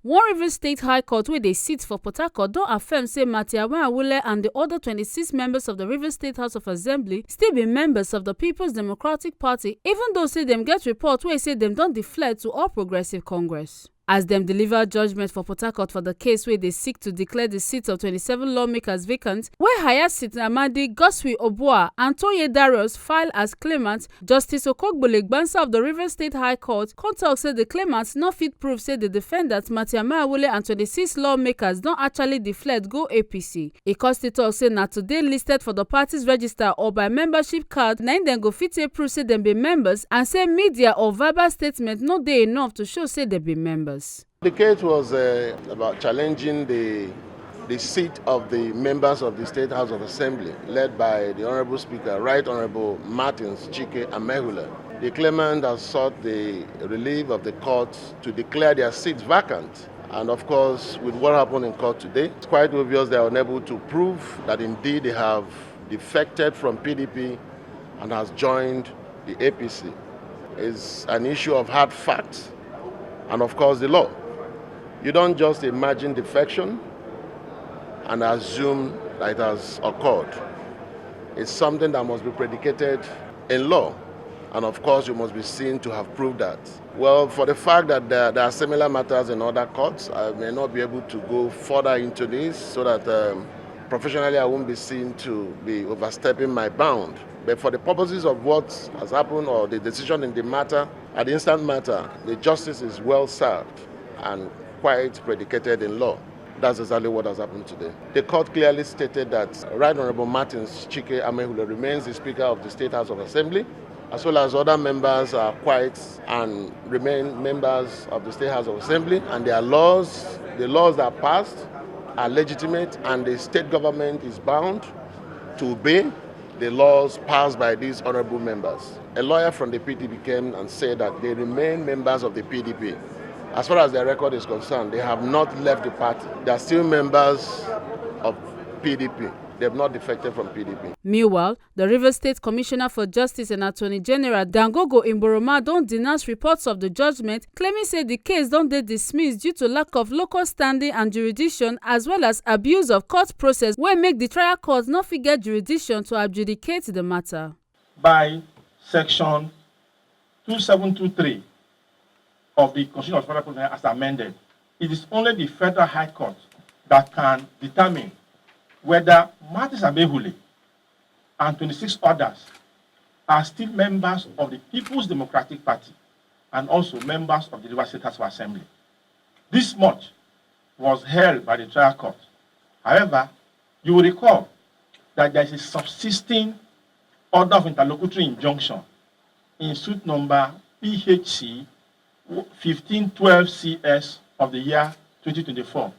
One Rivers State High Court wey dey sit for Port Harcourt don affirm say Amaehule and the other 26 members of the Rivers State House of Assembly still be members of the People's Democratic Party, even though say dem get report wey say dem don deflect to All Progressive Congress. As dem deliver judgment for Port Harcourt for the case wey dey seek to declare the seats of 27 lawmakers vacant, wey Hyacinth Amadi, Godswill Obua, and Toye Darius file as claimants, Justice Okogbole Gbansa of the Rivers State High Court come tok say the claimants no fit prove say the defendants Amaehule and 26 lawmakers don actually deflect go APC. E come still tok say na today listed for the party's register or by membership card na im dem go fit take prove say dem be members, and say media or verbal statement no dey enough to show say dem be members. The case was about challenging the seat of the members of the State House of Assembly, led by the Honorable Speaker, Right Honorable Martins Chike Amaehule. The claimant has sought the relief of the court to declare their seats vacant. And of course, with what happened in court today, it's quite obvious they are unable to prove that indeed they have defected from PDP and has joined the APC. It's an issue of hard facts and of course the law. You don't just imagine defection and assume that it has occurred. It's something that must be predicated in law, and of course you must be seen to have proved that. Well, for the fact that there are similar matters in other courts, I may not be able to go further into this so that professionally I won't be seen to be overstepping my bound. But for the purposes of what has happened or the decision in the matter, at the instant matter, the justice is well served and quite predicated in law. That's exactly what has happened today. The court clearly stated that Right Honorable Martins Chike Amaehule remains the Speaker of the State House of Assembly, as well as other members are quiet and remain members of the State House of Assembly, and their laws, the laws that are passed are legitimate, and the state government is bound to obey the laws passed by these honorable members. A lawyer from the PDP came and said that they remain members of the PDP. As far as their record is concerned, they have not left the party. They are still members of PDP. They have not defected from PDP. Meanwhile, the Rivers State Commissioner for Justice and Attorney General Dangogo Imboroma don denounce reports of the judgment, claiming say the case don dey dismissed due to lack of local standing and jurisdiction, as well as abuse of court process wey make the trial court no fit get jurisdiction to adjudicate the matter. By Section 2723 of the Constitution of Federal Republic as amended, it is only the Federal High Court that can determine whether Martins Amaehule and 26 others are still members of the People's Democratic Party and also members of the Rivers State House of Assembly. This much was held by the trial court. However, you will recall that there is a subsisting order of interlocutory injunction in suit number PHC 1512 CS of the year 2024,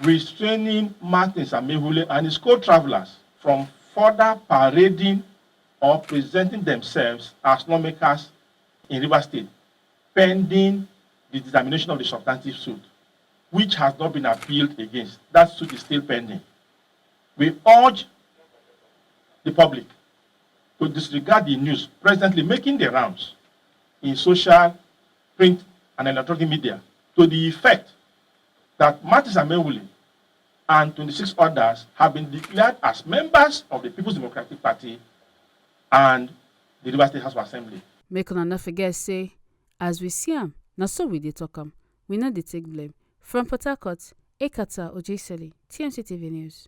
restraining Martins Amaehule and his co-travelers from further parading or presenting themselves as lawmakers in Rivers State, pending the determination of the substantive suit, which has not been appealed against. That suit is still pending. We urge the public to disregard the news presently making the rounds in social, print, and electronic media to the effect that Martins Amaehule and 26 others have been declared as members of the People's Democratic Party and the Rivers State House of Assembly. Make una no forget say, as we see am, na so we dey talk am. We no dey take blame. From Port Harcourt, Ekata Ojesele, TMC TV News.